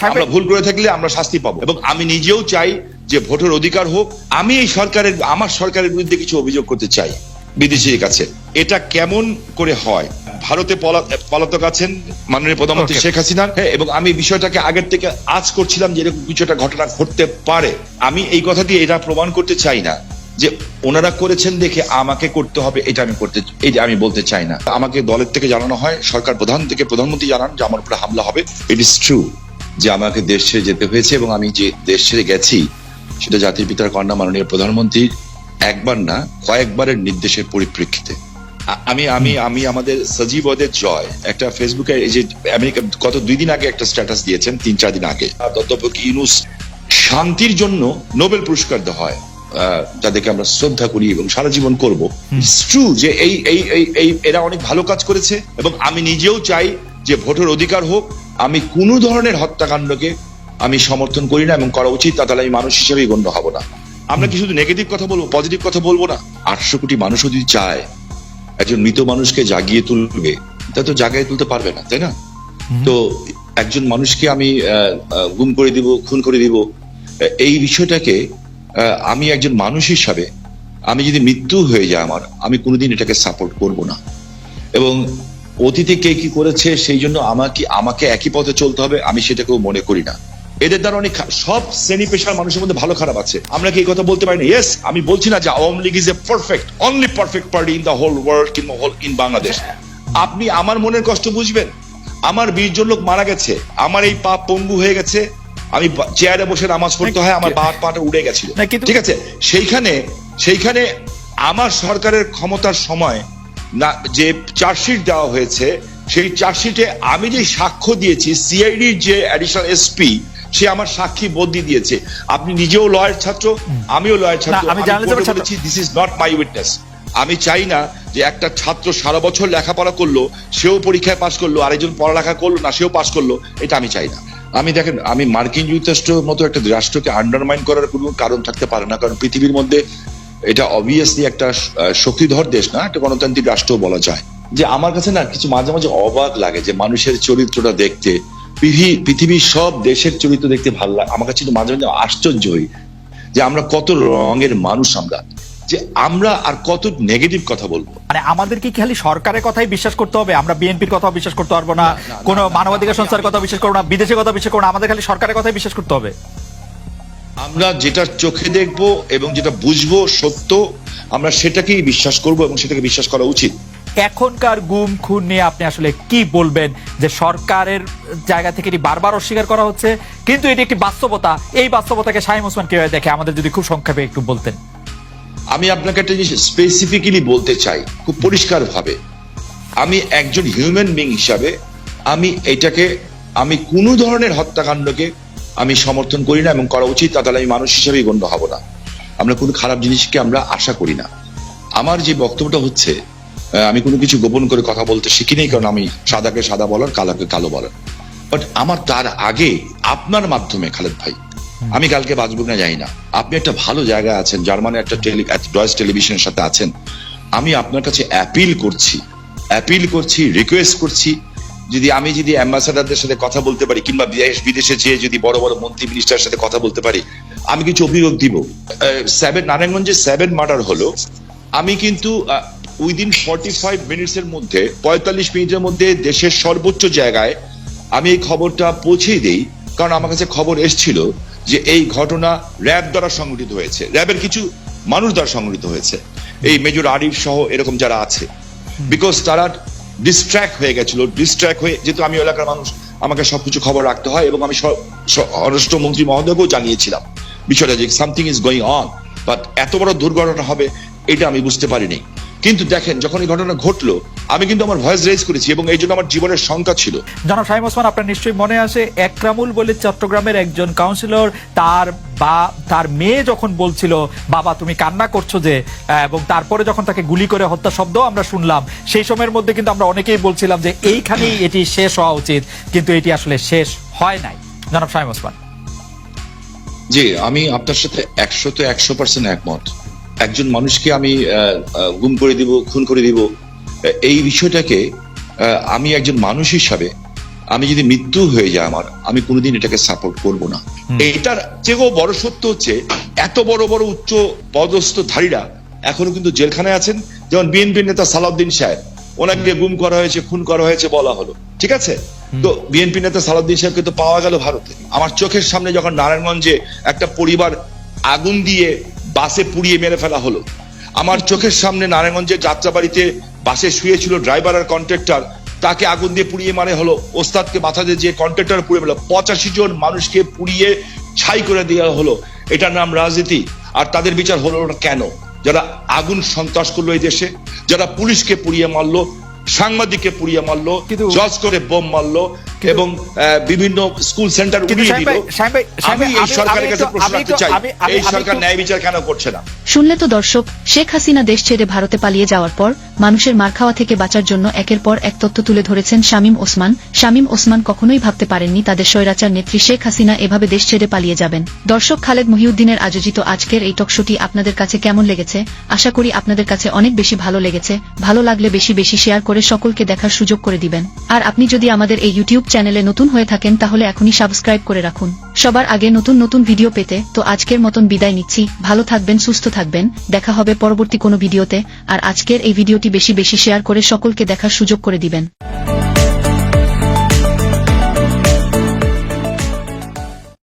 আমরা ভুল করে থাকলে আমরা শাস্তি পাবো, এবং আমি নিজেও চাই যে ভোটের অধিকার হোক। আমি এই আমার সরকারের বিরুদ্ধে কিছু অভিযোগ করতে চাই বিদেশির কাছে। এটা কেমন করে হয়? ভারতে পলাতক আছেন মাননীয় প্রধানমন্ত্রী শেখ হাসিনা, এবং আমি বিষয়টাকে আগের থেকে আজ করছিলাম যে এরকম কিছু একটা ঘটনা ঘটতে পারে। আমি এই কথা দিয়ে এটা প্রমাণ করতে চাই না যে ওনারা করেছেন দেখে আমাকে করতে হবে, এটা আমি বলতে চাই না। আমাকে দলের থেকে জানানো হয়, সরকার প্রধান থেকে প্রধানমন্ত্রী জানান যে আমার উপরে হামলা হবে। ইট ইজ ট্রু যে আমাকে দেশ ছেড়ে যেতে হয়েছে, এবং আমি যে দেশ ছেড়ে গেছি সেটা জাতির পিতার কন্যা মাননীয় প্রধানমন্ত্রীর একবার না কয়েকবারের নির্দেশের পরিপ্রেক্ষিতে। আমি আমাদের সজীবদের জয় একটা ফেসবুকে, এই যে আমেরিকা গত 2 দিন আগে একটা স্ট্যাটাস দিয়েছেন, 3-4 দিন আগে, অধ্যাপক ইউনূস শান্তির জন্য নোবেল পুরস্কার দেওয়া হয়, যাদেরকে আমরা শ্রদ্ধা করি এবং সারা জীবন করবো। ইটস ট্রু যে এরা অনেক ভালো কাজ করেছে, এবং আমি নিজেও চাই যে ভোটের অধিকার হোক। আমি কোনো ধরনের হত্যাকাণ্ডকে আমি সমর্থন করি না, এবং করা উচিত না, তাহলে আমি মানুষ হিসেবেই গণ্য হব না। আমরা কি শুধু নেগেটিভ কথা বলবো, পজিটিভ কথা বলবো না? 800 কোটি মানুষও যদি চায় একজন মৃত মানুষকে জাগিয়ে তুলবে, তা তো জাগিয়ে তুলতে পারবে না, তাই না? তো একজন মানুষকে আমি গুম করে দিব, খুন করে দিব, এই বিষয়টাকে আমি একজন মানুষ হিসাবে, আমি যদি মৃত্যু হয়ে যায় আমার, আমি কোনোদিন এটাকে সাপোর্ট করব না। এবং অতীতে কে কি করেছে সেই জন্য আমাকে একই পথে চলতে হবে, আমি সেটাকেও মনে করি না। এদের দ্বারা অনেক সব শ্রেণী পেশার মানুষের মধ্যে ভালো খারাপ আছে, আমরা কি এই কথা বলতে পারি না? ইয়েস, আমি বলছি না যে Awami League is a only perfect party in the whole world কিংবা ইন বাংলাদেশ। আপনি আমার মনের কষ্ট বুঝবেন। আমার 20 জন লোক মারা গেছে, আমার এই পা পঙ্গু হয়ে গেছে, আমি চেয়ারে বসে নামাজ পড়তে হয়, আমার পাটা উড়ে গেছিল, ঠিক আছে? সেইখানে আমার সরকারের ক্ষমতার সময় না যে চার্জশিট দেওয়া হয়েছে, সেই চার্জশিটে আমি যে সাক্ষ্য দিয়েছি, সিআইডির যে অ্যাডিশনাল এসপি, সে আমার সাক্ষী বদলি দিয়েছে। আপনি নিজেও লয়ার ছাত্র, আমিও লয়ার ছাত্র, this is not my witness. আমি চাই না যে একটা ছাত্র সারা বছর লেখাপড়া করলো, সেও পরীক্ষায় পাশ করলো, আরেকজন পড়ালেখা করলো না, সেও পাশ করলো, এটা আমি চাই না। দেখেন, আমি মার্কিন যুক্তরাষ্ট্রের মতো একটা রাষ্ট্রকে আন্ডারমাইন করার কোনো কারণ থাকতে পারে না, কারণ পৃথিবীর মধ্যে এটা অবভিয়াসলি একটা শক্তিধর দেশ না, একটা গণতান্ত্রিক রাষ্ট্র বলা যায়। যে আমার কাছে না কিছু মাঝে মাঝে অবাক লাগে যে মানুষের চরিত্রটা দেখতে, পৃথিবীর সব দেশের চরিত্র দেখতে ভালো লাগে। আমার কাছে মাঝে মাঝে আশ্চর্য হই যে আমরা কত রঙের মানুষ, আমরা আর কত নেগেটিভ কথা বলবো। আমাদের কি খালি সরকারের কথাই বিশ্বাস করতে হবে? আমরা বিএনপির কথা বিশ্বাস করতে পারবো না, কোন মানবাধিকার সংস্থার কথা বিশ্বাস করবো না, বিদেশের কথা বিশ্বাস করবো না, আমাদের খালি সরকারের কথাই বিশ্বাস করতে হবে? আমরা যেটা চোখে দেখবো এবং যেটা বুঝবো সত্য, আমরা সেটাকেই বিশ্বাস করব, এবং সেটাকে বিশ্বাস করা উচিত। এখনকার গুম খুন নিয়ে আপনি আসলে কি বলবেন? যে সরকারের জায়গা থেকে এটি বারবার অস্বীকার করা হচ্ছে, কিন্তু এটি একটি বাস্তবতা। এই বাস্তবতাকে শামীম ওসমান কিভাবে দেখে, আমাদের যদি খুব সংক্ষেপে একটু বলতেন। আমি আপনাকে একটা জিনিস স্পেসিফিক্যালি বলতে চাই খুব পরিষ্কার ভাবে। আমি একজন হিউম্যান বিং হিসাবে আমি কোনো ধরনের হত্যাকাণ্ডকে আমি সমর্থন করি না, এবং করা উচিত না, তাহলে আমি মানুষ হিসেবেই গণ্য হব না। আমরা কোনো খারাপ জিনিসকে আমরা আশা করি না। আমার যে বক্তব্যটা হচ্ছে, আমি কোনো কিছু গোপন করে কথা বলতে শিখি নেই, কারণ আমি সাদাকে সাদা বলার, কালোকে কালো বলার। বাট আমার তার আগে আপনার মাধ্যমে, খালেদ ভাই, আমি কালকে বাঁচবো না জানি না, আপনি একটা ভালো জায়গায় আছেন, জার্মানি একটা ডয়েচ টেলিভিশনের সাথে আছেন। আমি আপনার কাছে অ্যাপিল করছি, রিকোয়েস্ট করছি, যদি অ্যাম্বাসাডারদের সাথে কথা বলতে পারি, কিংবা বিদেশে যেয়ে যদি বড় বড় মন্ত্রী মিনিস্টারের সাথে কথা বলতে পারি, আমি কিছু অভিযোগ দিব। নারায়ণগঞ্জে 7 মার্ডার হলো, আমি কিন্তু উইদিন 45 মিনিটসের মধ্যে, 45 মিনিটের মধ্যে দেশের সর্বোচ্চ জায়গায় আমি এই খবরটা পৌঁছে দিই, কারণ আমার কাছে খবর এসেছিল যে এই ঘটনা র্যাব দ্বারা সংগঠিত হয়েছে, র্যাবের কিছু মানুষ দ্বারা সংগঠিত হয়েছে, এই মেজর আরিফ সহ এরকম যারা আছে। বিকজ তারা ডিস্ট্র্যাক্ট হয়ে গেছিল, যেহেতু আমি এলাকার মানুষ, আমাকে সবকিছু খবর রাখতে হয়, এবং আমি স্বরাষ্ট্রমন্ত্রী মহোদয়কেও জানিয়েছিলাম বিষয়টা, যে something is going on, but এত বড় দুর্ঘটনা হবে এটা আমি বুঝতে পারিনি। কিন্তু দেখেন, যখন এই ঘটনা ঘটলো, আমি কিন্তু আমার ভয়েস রেজ করেছি, এবং এই জন্য আমার জীবনের শঙ্কা ছিল। জনাব শামীম ওসমান, আপনার নিশ্চয়ই মনে আছে একরামুল বলে চট্টগ্রামের একজন কাউন্সিলর, তার মেয়ে যখন বলছিল বাবা তুমি কান্না করছো যে, এবং তারপরে যখন তাকে গুলি করে হত্যা শব্দ আমরা শুনলাম, সেই সময়ের মধ্যে কিন্তু আমরা অনেকেই বলছিলাম যে এইখানেই এটি শেষ হওয়া উচিত, কিন্তু এটি আসলে শেষ হয় নাই। জনাব শামীম ওসমান। জি, আমি আপনার সাথে 100% একমত। একজন মানুষকে আমি গুম করে দিব, খুন করে দিব, এই বিষয়টাকে আমি একজন মানুষ হিসাবে আমি যদি মৃত্যু হয়ে যায় আমার, আমি কোনোদিন এটাকে সাপোর্ট করব না। এটার চেয়েও বড় সত্য হচ্ছে এত বড় বড় উচ্চ পদস্থধারীরা এখনো কিন্তু জেলখানায় আছেন। যেমন বিএনপির নেতা সালাউদ্দিন সাহেব, ওনাকে গুম করা হয়েছে, খুন করা হয়েছে বলা হলো, ঠিক আছে। তো বিএনপি নেতা সালাউদ্দিন সাহেবকে তো পাওয়া গেল ভারতে। আমার চোখের সামনে যখন নারায়ণগঞ্জে একটা পরিবার আগুন দিয়ে বাসে পুড়িয়ে মেরে ফেলা হলো, আমার চোখের সামনে নারায়ণগঞ্জের যাত্রাবাড়িতে বাসে শুয়েছিল ড্রাইভার আর কন্ট্রাক্টর, তাকে আগুন দিয়ে পুড়িয়ে মারে হলো। ওস্তাদকে মাথা দিয়ে যে কন্ট্রাক্টর পুড়িয়ে মেরে 85 জন মানুষকে পুড়িয়ে ছাই করে দেওয়া হলো। এটার নাম রাজনীতি? আর তাদের বিচার হলো না কেন? যারা আগুন সন্ত্রাস করলো এই দেশে, যারা পুলিশকে পুড়িয়ে মারলো, সাংবাদিককে পুড়িয়ে মারলো, জজ করে বোম মারলো এবং বিভিন্ন স্কুল সেন্টার উড়িয়ে দিল। আমি এই সরকারের কাছে প্রশ্ন রাখতে চাই, এই সরকার ন্যায় বিচার কেন করছে না? শুনলে তো দর্শক, শেখ হাসিনা দেশ ছেড়ে ভারতে পালিয়ে যাওয়ার পর মানুষের মার খাওয়া থেকে বাঁচার জন্য একের পর এক তথ্য তুলে ধরেছেন শামীম ওসমান। শামীম ওসমান কখনোই ভাবতে পারেননি তাদের স্বৈরাচার নেত্রী শেখ হাসিনা এভাবে দেশ ছেড়ে পালিয়ে যাবেন। দর্শক, খালেদ মহিউদ্দিনের আয়োজিত আজকের এই টকশোটি আপনাদের কাছে কেমন লেগেছে? আশা করি আপনাদের কাছে অনেক বেশি ভালো লেগেছে। ভালো লাগলে বেশি বেশি শেয়ার করে সকলকে দেখার সুযোগ করে দিবেন। আর আপনি যদি আমাদের এই ইউটিউব চ্যানেলে নতুন হয়ে থাকেন তাহলে এখনই সাবস্ক্রাইব করে রাখুন সবার আগে নতুন নতুন ভিডিও পেতে। তো আজকের মতন বিদায় নিচ্ছি। ভালো থাকবেন, সুস্থ থাকবেন, দেখা হবে পরবর্তী কোনো ভিডিওতে। আর আজকের এই ভিডিওটি বেশি বেশি শেয়ার করে সকলকে দেখার সুযোগ করে দিবেন।